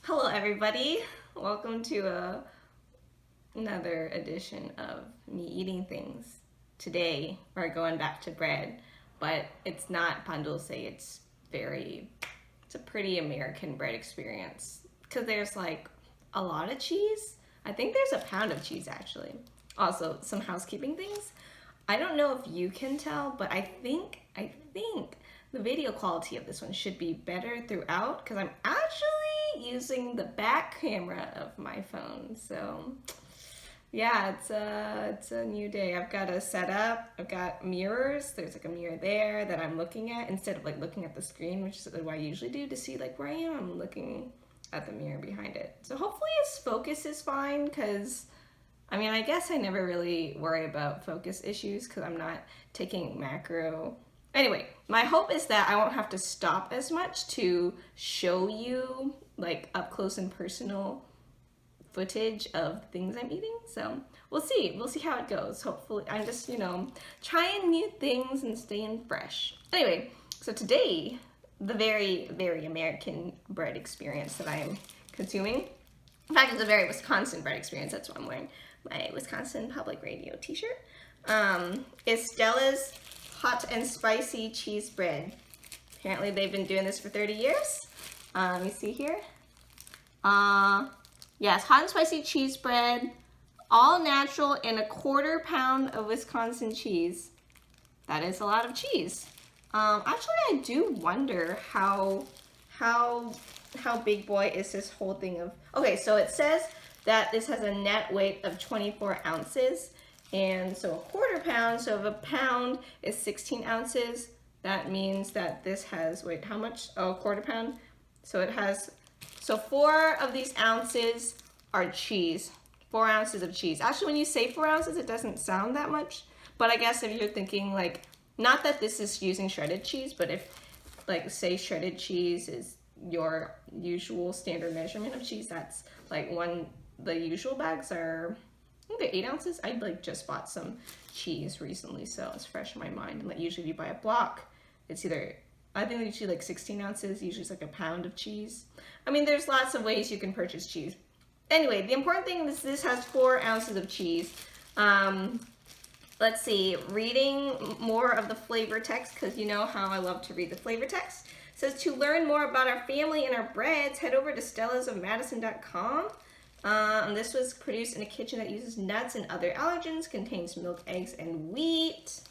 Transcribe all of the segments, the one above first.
Hello everybody, welcome to another edition of me eating things. Today we're going back to bread, but it's not pan dulce, it's a pretty American bread experience because there's like a lot of cheese. I think there's a pound of cheese actually. Also some housekeeping things. I don't know if you can tell, but I think the video quality of this one should be better throughout because I'm actually using the back camera of my phone. So yeah, it's a new day. I've got a setup. I've got mirrors. There's like a mirror there that I'm looking at instead of like looking at the screen, which is what I usually do to see like where I am. I'm looking at the mirror behind it. So hopefully its focus is fine because I guess I never really worry about focus issues because I'm not taking macro. Anyway, my hope is that I won't have to stop as much to show you like up close and personal footage of things I'm eating. So we'll see. We'll see how it goes. Hopefully, I'm just, trying new things and staying fresh. Anyway, so today, the very, very American bread experience that I am consuming. In fact, it's a very Wisconsin bread experience. That's why I'm wearing my Wisconsin Public Radio t-shirt. Is Stella's hot and spicy cheese bread. Apparently they've been doing this for 30 years. You see here? Yes, hot and spicy cheese bread, all natural, and a 1/4 pound of Wisconsin cheese. That is a lot of cheese. Actually, I do wonder how big boy is this whole thing of. Okay, so it says that this has a net weight of 24 ounces. And so a 1/4 pound, so if a pound is 16 ounces, that means that this has, wait, how much? Oh, a 1/4 pound. So it has, so 4 of these ounces are cheese. 4 ounces of cheese. Actually, when you say 4 ounces, it doesn't sound that much. But I guess if you're thinking like, not that this is using shredded cheese, but if like say shredded cheese is your usual standard measurement of cheese, that's like the usual bags are, I think they're 8 ounces. I like just bought some cheese recently, so it's fresh in my mind. And like usually if you buy a block, it's either, I think it's usually like 16 ounces, usually it's like a pound of cheese. There's lots of ways you can purchase cheese. Anyway, the important thing is this has 4 ounces of cheese. Let's see, reading more of the flavor text, because you know how I love to read the flavor text. It says to learn more about our family and our breads, head over to stellasofmadison.com. This was produced in a kitchen that uses nuts and other allergens, contains milk, eggs, and wheat.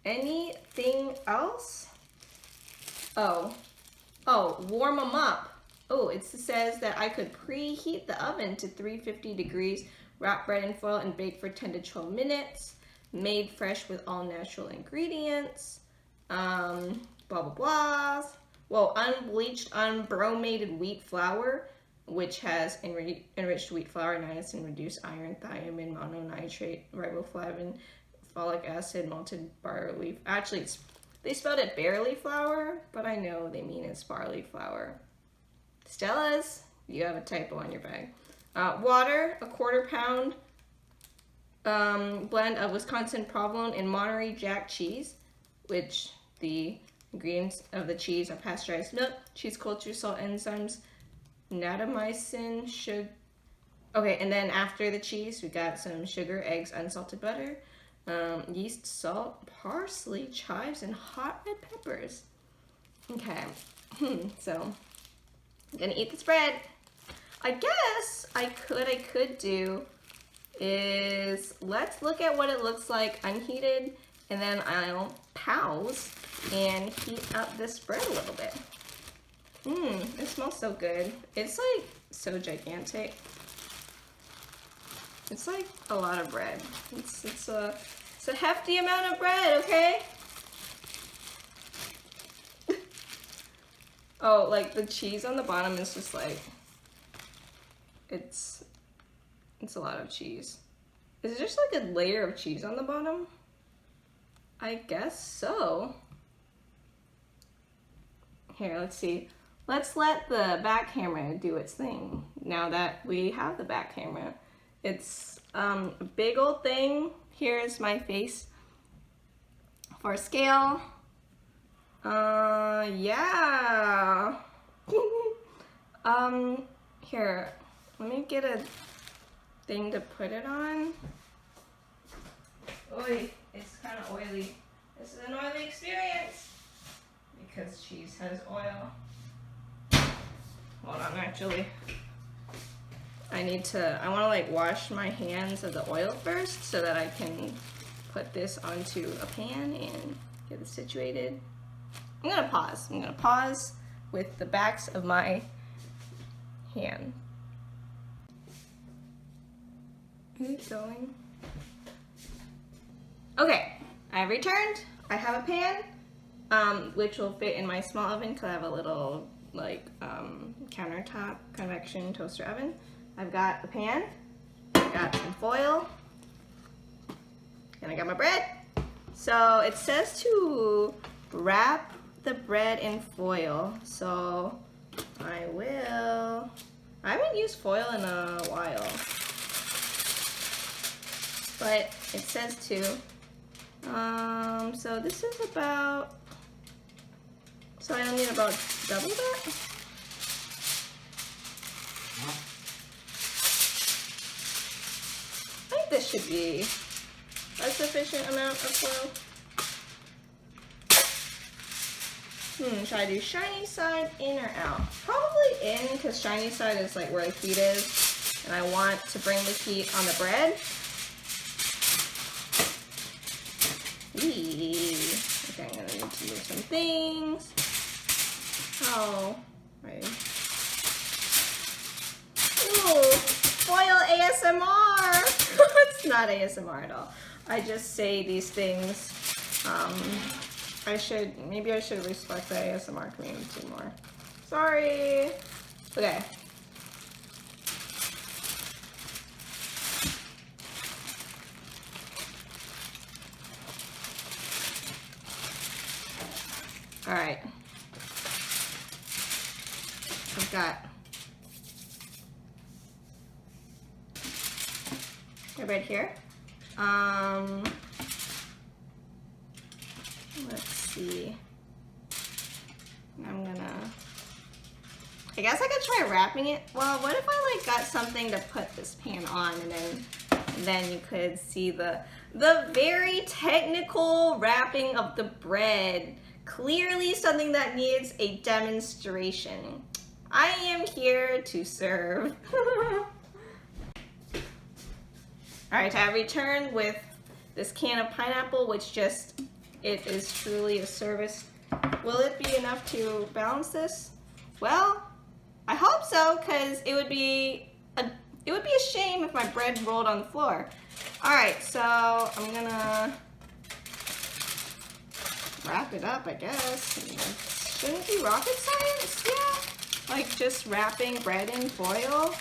Anything else? Oh, warm them up. Oh, it says that I could preheat the oven to 350 degrees, wrap bread in foil, and bake for 10 to 12 minutes. Made fresh with all natural ingredients. Blah, blah, blah. Well, unbleached, unbromated wheat flour, which has enriched wheat flour, niacin, reduced iron, thiamine, mononitrate, riboflavin, folic acid, malted barley. Actually, they spelled it barley flour, but I know they mean it's barley flour. Stella's, you have a typo on your bag. Water, a 1/4 pound blend of Wisconsin provolone and Monterey Jack cheese, which the ingredients of the cheese are pasteurized milk, cheese culture, salt enzymes, natamycin, sugar. Okay, and then after the cheese, we got some sugar, eggs, unsalted butter, yeast, salt, parsley, chives, and hot red peppers. Okay, so I'm gonna eat this bread. I guess I could do is let's look at what it looks like unheated, and then I'll pause and heat up this bread a little bit. It smells so good. It's like so gigantic. It's like a lot of bread. It's a hefty amount of bread, okay? Oh, like the cheese on the bottom is just like, it's a lot of cheese. Is it just like a layer of cheese on the bottom? I guess so. Here, let's see. Let's let the back camera do its thing. Now that we have the back camera, it's a big old thing. Here's my face for scale. Yeah. Here, let me get a thing to put it on. Oy, it's kind of oily. This is an oily experience because cheese has oil. Hold on, actually. I want to like wash my hands of the oil first so that I can put this onto a pan and get it situated. I'm gonna pause with the backs of my hand. Is it going? Okay, I returned. I have a pan, which will fit in my small oven because I have a little like countertop convection toaster oven. I've got a pan, I got some foil, and I got my bread. So it says to wrap the bread in foil. So I haven't used foil in a while, but it says to. So this is about, so I don't need about double that? I think this should be a sufficient amount of foil. Should I do shiny side in or out? Probably in, because shiny side is like where the heat is, and I want to bring the heat on the bread. Okay, I'm gonna need to move some things. Oh, right. Ooh, foil ASMR! It's not ASMR at all. I just say these things. Maybe I should respect the ASMR community more. Sorry. Okay. All right. I've got my bread here. Let's see. I guess I could try wrapping it. Well, what if I like got something to put this pan on, and then you could see the very technical wrapping of the bread. Clearly something that needs a demonstration. I am here to serve. Alright, I returned with this can of pineapple, which it is truly a service. Will it be enough to balance this? Well, I hope so, because it would be a shame if my bread rolled on the floor. Alright, so I'm gonna wrap it up, I guess. Shouldn't be rocket science, yeah? Like just wrapping bread in foil.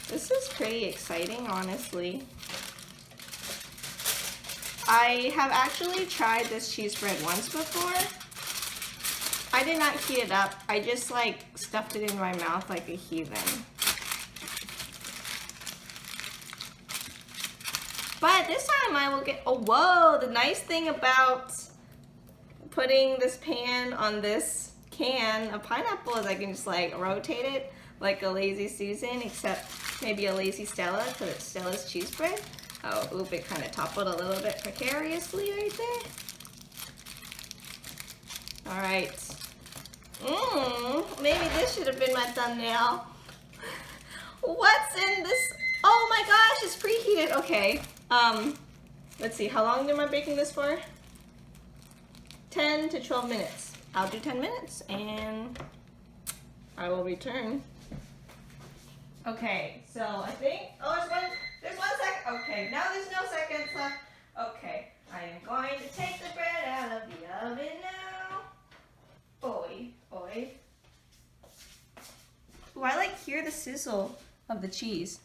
This is pretty exciting, honestly. I have actually tried this cheese bread once before. I did not heat it up. I just like stuffed it in my mouth like a heathen. But this time I will get, oh whoa, the nice thing about putting this pan on this can of pineapple is I can just like rotate it like a lazy Susan, except maybe a lazy Stella, because it's Stella's cheese bread. Oh, oop, it kind of toppled a little bit precariously right there. All right. Maybe this should have been my thumbnail. What's in this? Oh my gosh, it's preheated. Okay. Let's see, how long am I baking this for? 10 to 12 minutes. I'll do 10 minutes and I will return. Okay, so I think, oh, there's one second. Okay, now there's no seconds left. Okay, I am going to take the bread out of the oven now. Oi, oi. Ooh, I like hear the sizzle of the cheese.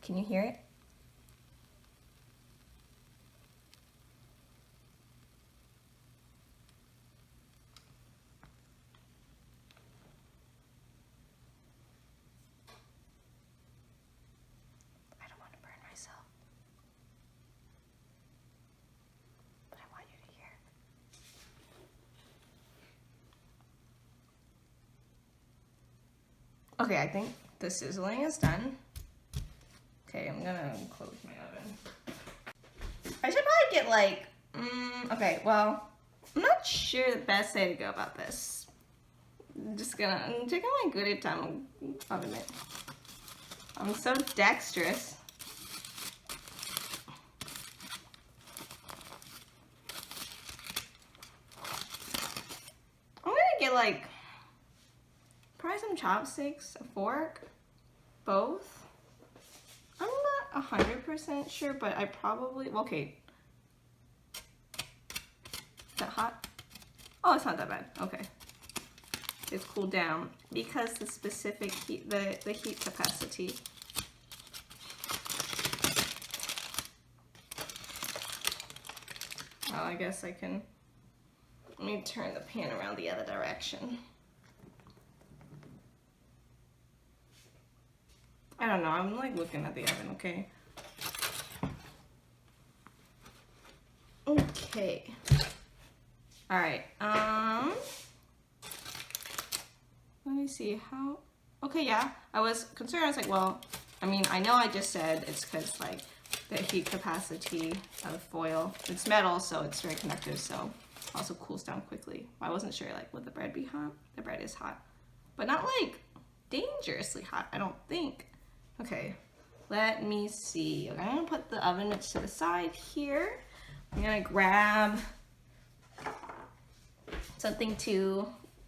Can you hear it? I don't want to burn myself, but I want you to hear. Okay, I think the sizzling is done. Okay, I'm gonna close my oven. I should probably get like, okay, well, I'm not sure the best way to go about this. I'm taking my good time of it. I'm so dexterous. I'm gonna get like, probably some chopsticks, a fork, both. I'm not 100% sure, but I probably, okay. Is that hot? Oh, it's not that bad, okay. It's cooled down because the specific heat, the heat capacity. Well, I guess I can, let me turn the pan around the other direction. I don't know, I'm like looking at the oven, okay? Okay. All right, let me see how, okay, yeah, I was concerned, I was like, well, I mean, I know I just said it's because like the heat capacity of foil, it's metal, so it's very conductive, so also cools down quickly. I wasn't sure, like, would the bread be hot? The bread is hot, but not like dangerously hot, I don't think. Okay, let me see. Okay, I'm gonna put the oven mitts to the side here. I'm gonna grab something to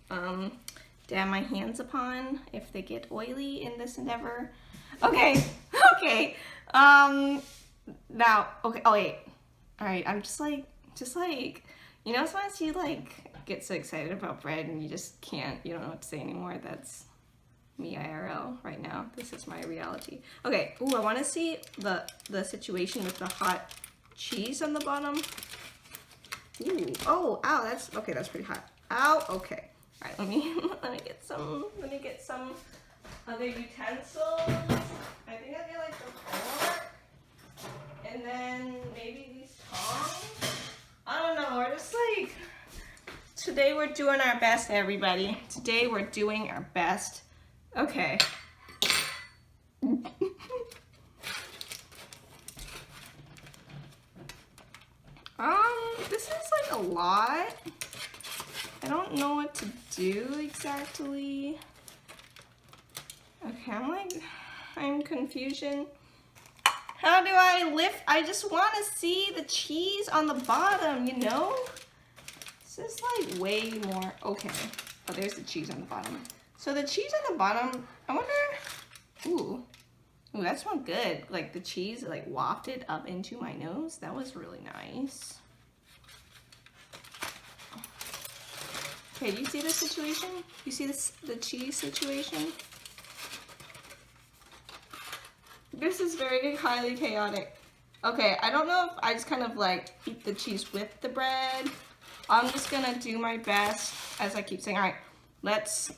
dab my hands upon if they get oily in this endeavor. Okay, okay. Now, okay, oh wait. All right, I'm just like, you know, sometimes you like get so excited about bread and you just can't, you don't know what to say anymore. That's me IRL right now. This is my reality. Okay, ooh, I wanna see the situation with the hot cheese on the bottom. Ooh, oh, ow, that's, okay, that's pretty hot. Ow, okay. All right, let me get some other utensils. I think I get like the fork, and then maybe these tongs. I don't know, we're just like, today we're doing our best, everybody. Today we're doing our best. Okay. This is like a lot. I don't know what to do exactly. Okay, I'm confusion. How do I lift? I just want to see the cheese on the bottom, you know? This is like way more, okay. Oh, there's the cheese on the bottom. So the cheese on the bottom, I wonder, ooh, that smelled good. Like the cheese like wafted up into my nose. That was really nice. Okay, do you see the situation? You see this, the cheese situation? This is very highly chaotic. Okay, I don't know if I just kind of like eat the cheese with the bread. I'm just gonna do my best, as I keep saying. All right, let's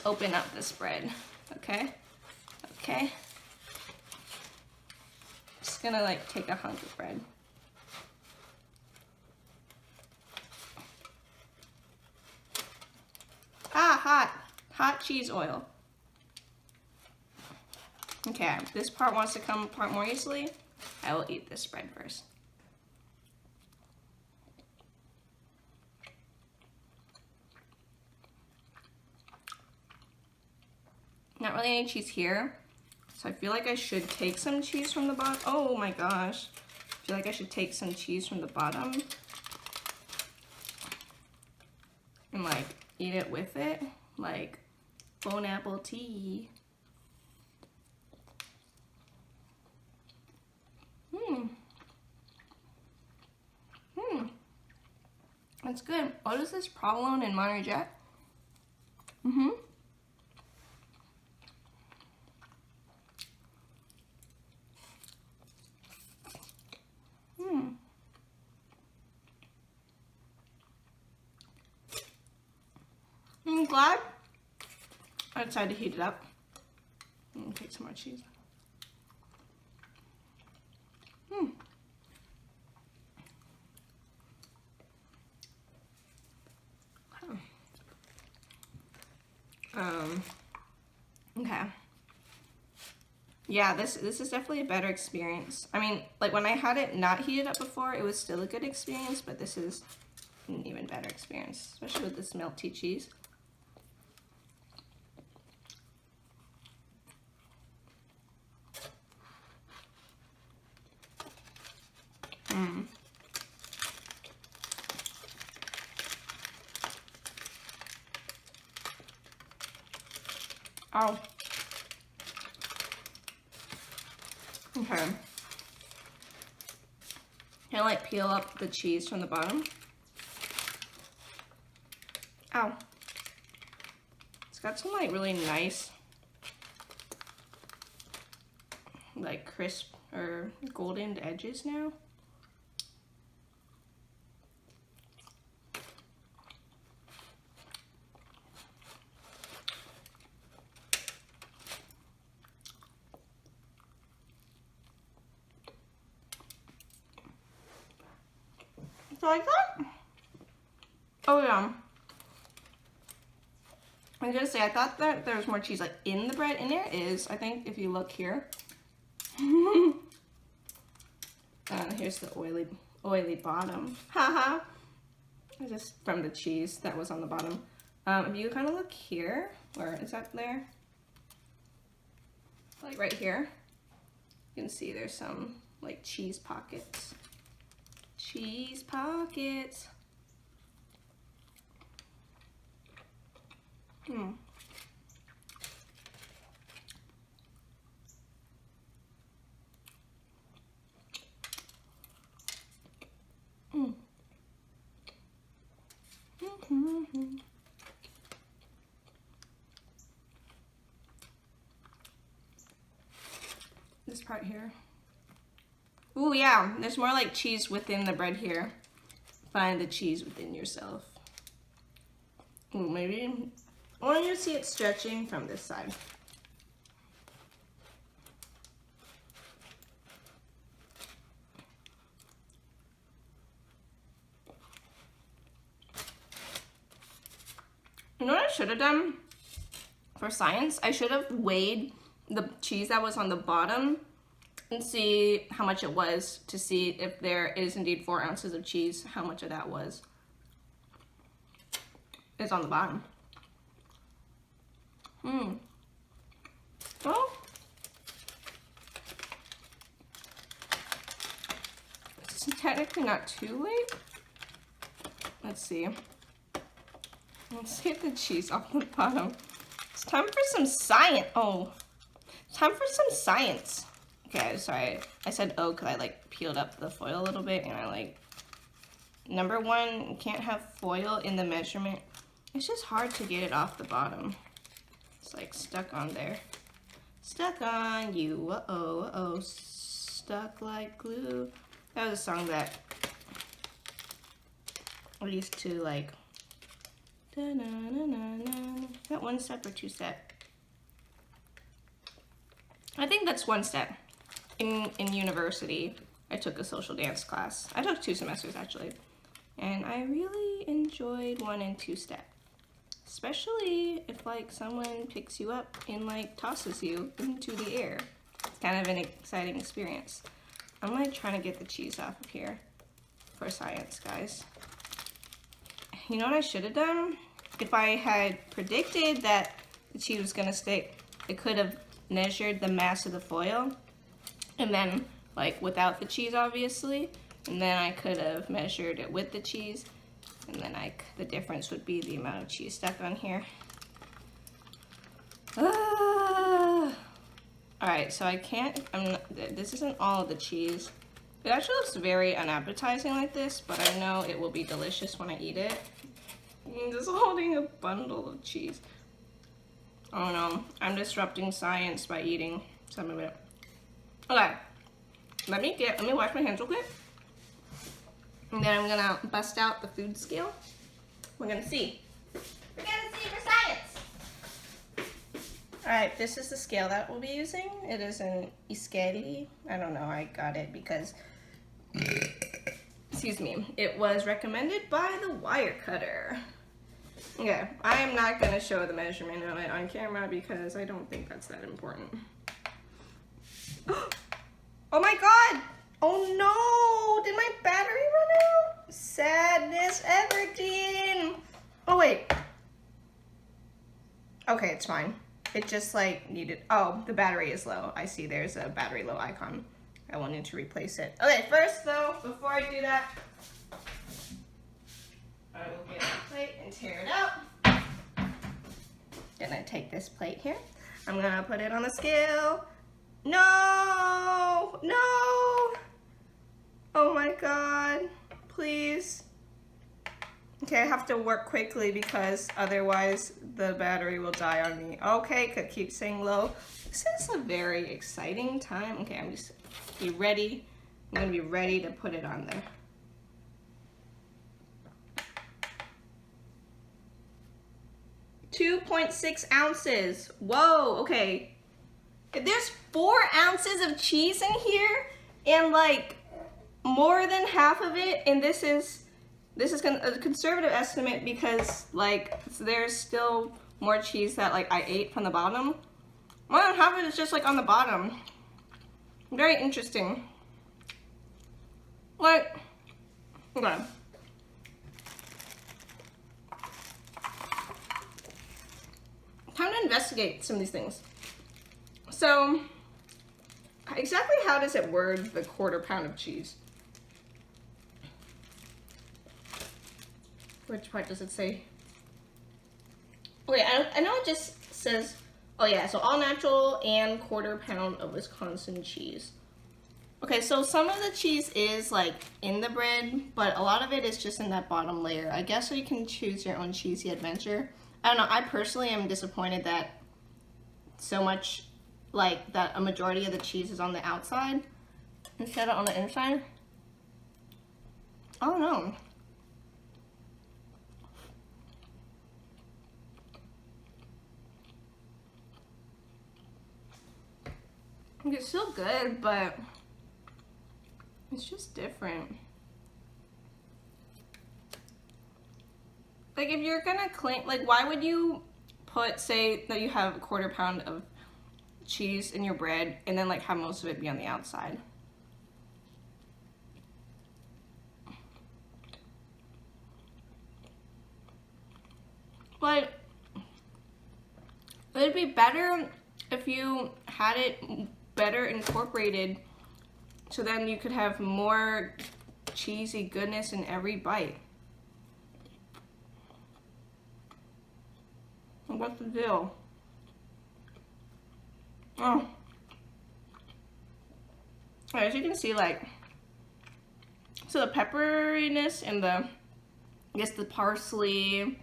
open up this bread, okay? Okay. Just gonna like take a hunk of bread. Ah, hot cheese oil. Okay, this part wants to come apart more easily. I will eat this bread first. Not really any cheese here, so I feel like I should take some cheese from the bottom. Oh my gosh. I feel like I should take some cheese from the bottom and like eat it with it, like Bon Apple tea. That's good. What is this, provolone and Monterey Jack? I'm glad I decided to heat it up. I'm gonna take some more cheese. Okay. Yeah, this is definitely a better experience. I mean, like when I had it not heated up before, it was still a good experience, but this is an even better experience, especially with this melty cheese. Mmm. Oh. Okay. Can I like peel up the cheese from the bottom? Ow. It's got some like really nice, like crisp or golden edges now. So I thought, oh yeah, I was gonna say, I thought that there was more cheese like in the bread, and there is. I think if you look here, here's the oily bottom. Haha. Just from the cheese that was on the bottom. If you kind of look here, where is that there? Like right here, you can see there's some like cheese pockets. Cheese pockets. Mm. Mm. Mm-hmm. This part here. Ooh, yeah, there's more like cheese within the bread here. Find the cheese within yourself. Ooh, maybe I want you to see it stretching from this side. You know what I should have done for science? I should have weighed the cheese that was on the bottom and see how much it was, to see if there is indeed 4 ounces of cheese, how much of that was. It's on the bottom. Well, it's technically not too late. Let's see. Let's get the cheese off the bottom. It's time for some science. Oh, time for some science. Okay, sorry. I said oh because I like peeled up the foil a little bit, and I like, number one, you can't have foil in the measurement. It's just hard to get it off the bottom. It's like stuck on there. Stuck on you, uh-oh, uh-oh, stuck like glue. That was a song that I used to like. Da-na-na-na-na. Is that 1 step or 2 step? I think that's 1 step. In university, I took a social dance class. I took 2 semesters actually, and I really enjoyed 1 and 2 step. Especially if like someone picks you up and like tosses you into the air. It's kind of an exciting experience. I'm like trying to get the cheese off of here for science, guys. You know what I should have done? If I had predicted that the cheese was gonna stick, I could have measured the mass of the foil, and then like without the cheese obviously, and then I could have measured it with the cheese, and then the difference would be the amount of cheese stuck on here. Alright, so I can't, this isn't all of the cheese. It actually looks very unappetizing like this, but I know it will be delicious when I eat it. I'm just holding a bundle of cheese. Oh no, I'm disrupting science by eating some of it. Okay, let me wash my hands real quick. And then I'm gonna bust out the food scale. We're gonna see. We're gonna see for science. Alright, this is the scale that we'll be using. It is an Investigative. I don't know, I got it because, excuse me, it was recommended by the wire cutter. Okay, I am not gonna show the measurement of it on camera because I don't think that's that important. Oh my god! Oh no! Did my battery run out? Sadness, Everton! Oh wait. Okay, it's fine. It just like needed, oh, the battery is low. I see there's a battery low icon. I will need to replace it. Okay, first though, before I do that, I will get a plate and tear it out. Gonna take this plate here. I'm gonna put it on the scale. No! No! Oh my god. Please. Okay, I have to work quickly because otherwise the battery will die on me. Okay, could keep saying low. This is a very exciting time. Okay, I'm just be ready. I'm gonna be ready to put it on there. .6 ounces. Whoa, okay. If there's 4 ounces of cheese in here and like more than half of it, and this is a conservative estimate because like there's still more cheese that like I ate from the bottom. More than half of it is just like on the bottom. Very interesting. Like, okay. Time to investigate some of these things. So, exactly how does it word the 1/4 pound of cheese? Which part does it say? Okay, I know it just says, oh yeah, so all natural and 1/4 pound of Wisconsin cheese. Okay, so some of the cheese is like in the bread, but a lot of it is just in that bottom layer. I guess so you can choose your own cheesy adventure. I don't know, I personally am disappointed that so much, like that a majority of the cheese is on the outside instead of on the inside. I don't know. It's still good, but it's just different. Like if you're gonna claim, like why would you put, say that you have a 1/4 pound of cheese in your bread and then like have most of it be on the outside? But it'd be better if you had it better incorporated so then you could have more cheesy goodness in every bite. What's the deal? Oh. As you can see, like, so the pepperiness and the, I guess the parsley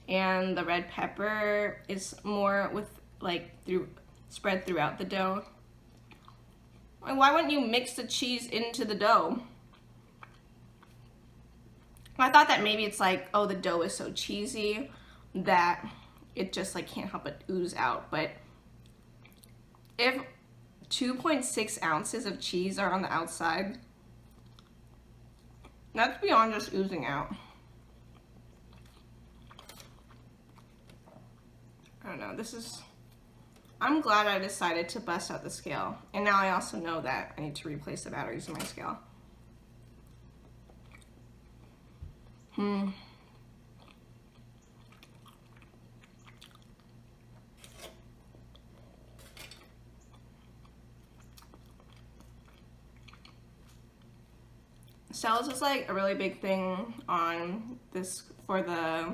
and the red pepper is more with like spread throughout the dough. And why wouldn't you mix the cheese into the dough? I thought that maybe it's like, oh, the dough is so cheesy that it just like can't help but ooze out. But if 2.6 ounces of cheese are on the outside, that's beyond just oozing out. I don't know, I'm glad I decided to bust out the scale. And now I also know that I need to replace the batteries in my scale. Stella's is like a really big thing on this for the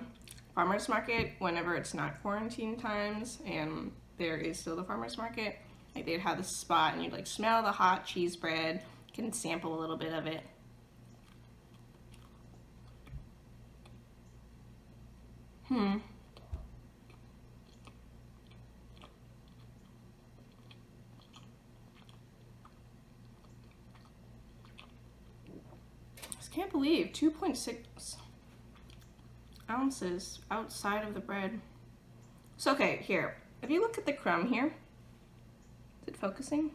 farmers market whenever it's not quarantine times and there is still the farmers market. Like they'd have this spot and you'd like smell the hot cheese bread, you can sample a little bit of it. I can't believe 2.6 ounces outside of the bread. So okay, here, if you look at the crumb here, is it focusing?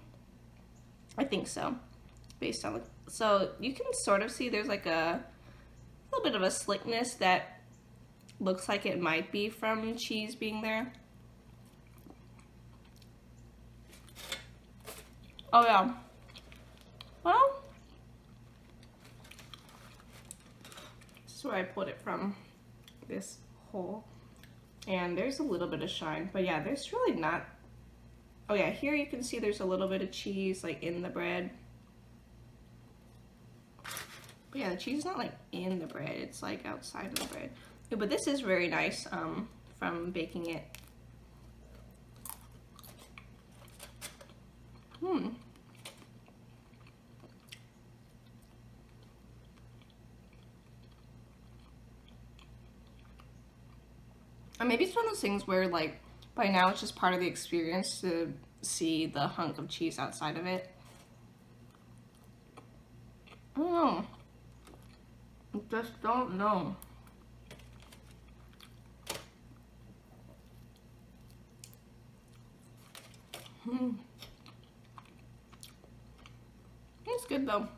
I think so, based on the, so you can sort of see there's like a little bit of a slickness that looks like it might be from cheese being there. Oh yeah. Well, this is where I pulled it from, this hole. And there's a little bit of shine, but yeah, there's really not. Oh yeah, here you can see there's a little bit of cheese like in the bread. But yeah, the cheese is not like in the bread, it's like outside of the bread. Yeah, but this is very nice from baking it. And maybe it's one of those things where like by now it's just part of the experience to see the hunk of cheese outside of it. I don't know. I just don't know. It's good though.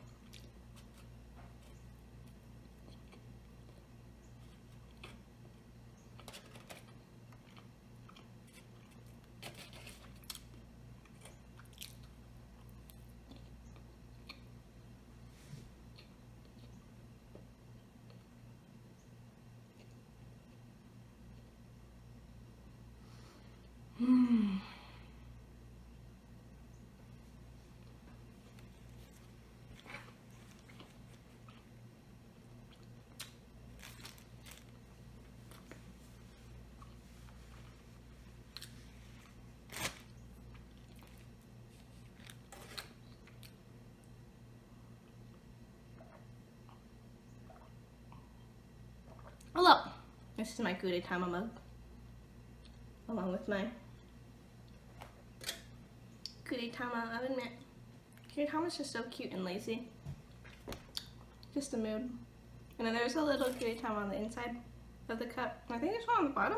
Hello, this is my Gudetama mug, along with my Gudetama oven mitt. Gudetama's just so cute and lazy. Just a mood. And then there's a little Gudetama on the inside of the cup. I think there's one on the bottom.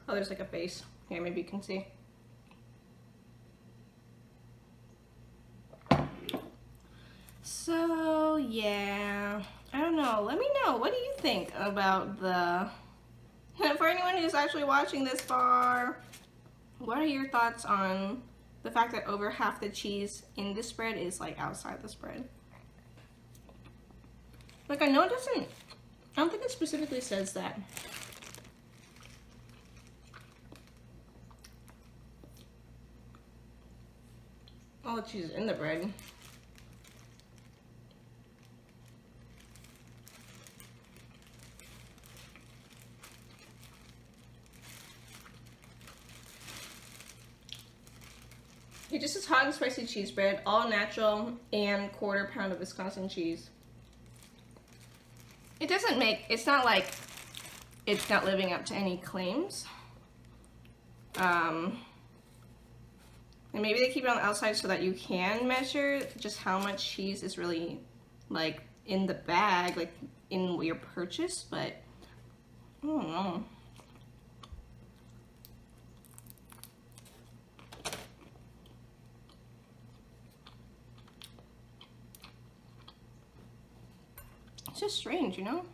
Oh, there's like a base. Here, maybe you can see. So, yeah. I don't know. Let me know. What do you think about the... For anyone who's actually watching this far, what are your thoughts on the fact that over half the cheese in this spread is like outside the spread? Like, I know it doesn't... I don't think it specifically says that. All the cheese is in the bread. It just says hot and spicy cheese bread, all natural, and 1/4 pound of Wisconsin cheese. It doesn't make, it's not like it's not living up to any claims. And maybe they keep it on the outside so that you can measure just how much cheese is really like in the bag, like in your purchase, but I don't know. It's just strange, you know?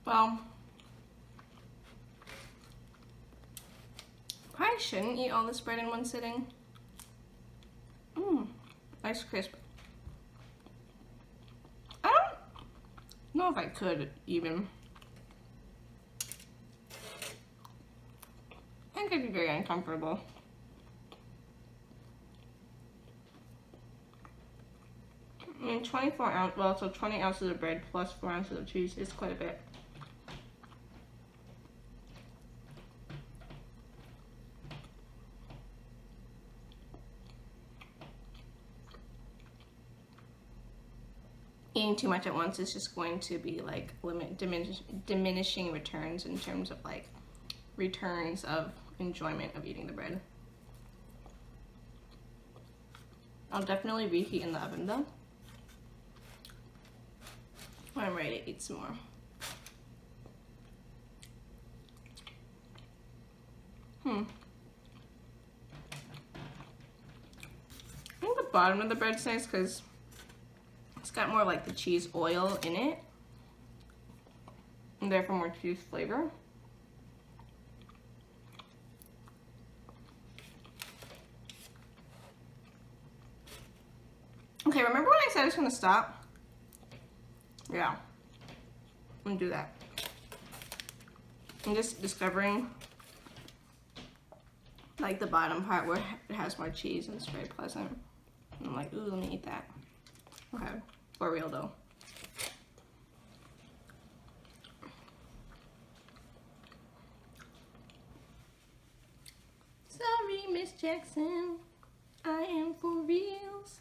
Well, probably shouldn't eat all this bread in one sitting. Nice crisp. I don't know if I could even. I think I'd be very uncomfortable. I mean, 24 ounce, well, so 20 ounces of bread plus 4 ounces of cheese is quite a bit. Eating too much at once is just going to be like diminishing returns in terms of like returns of enjoyment of eating the bread. I'll definitely reheat in the oven though when I'm ready to eat some more. I think the bottom of the bread's nice because it's got more like the cheese oil in it, and therefore more cheese flavor. Okay, remember when I said I was gonna stop? Yeah, I'm gonna do that. I'm just discovering like the bottom part where it has more cheese and it's very pleasant. And I'm like, ooh, let me eat that. Okay, for real though. Sorry, Miss Jackson, I am for reals.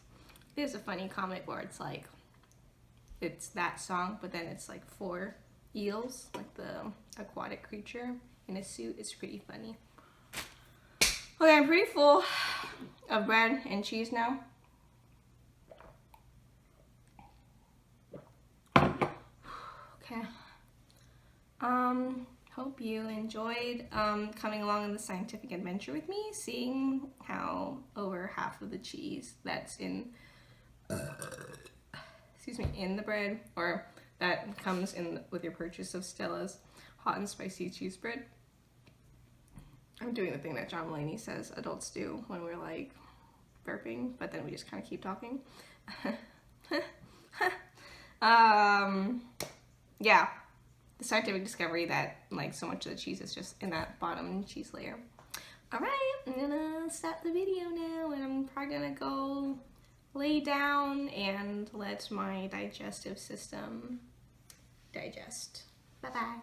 There's a funny comic where it's like, it's that song, but then it's like 4 eels, like the aquatic creature in a suit. It's pretty funny. Okay, I'm pretty full of bread and cheese now. Okay. Hope you enjoyed coming along on the scientific adventure with me, seeing how over half of the cheese that's in in the bread, or that comes in with your purchase of Stella's hot and spicy cheese bread. I'm doing the thing that John Mulaney says adults do when we're like burping, but then we just kind of keep talking. Yeah, the scientific discovery that like so much of the cheese is just in that bottom cheese layer. All right, I'm gonna stop the video now, and I'm probably gonna go lay down and let my digestive system digest. Bye-bye.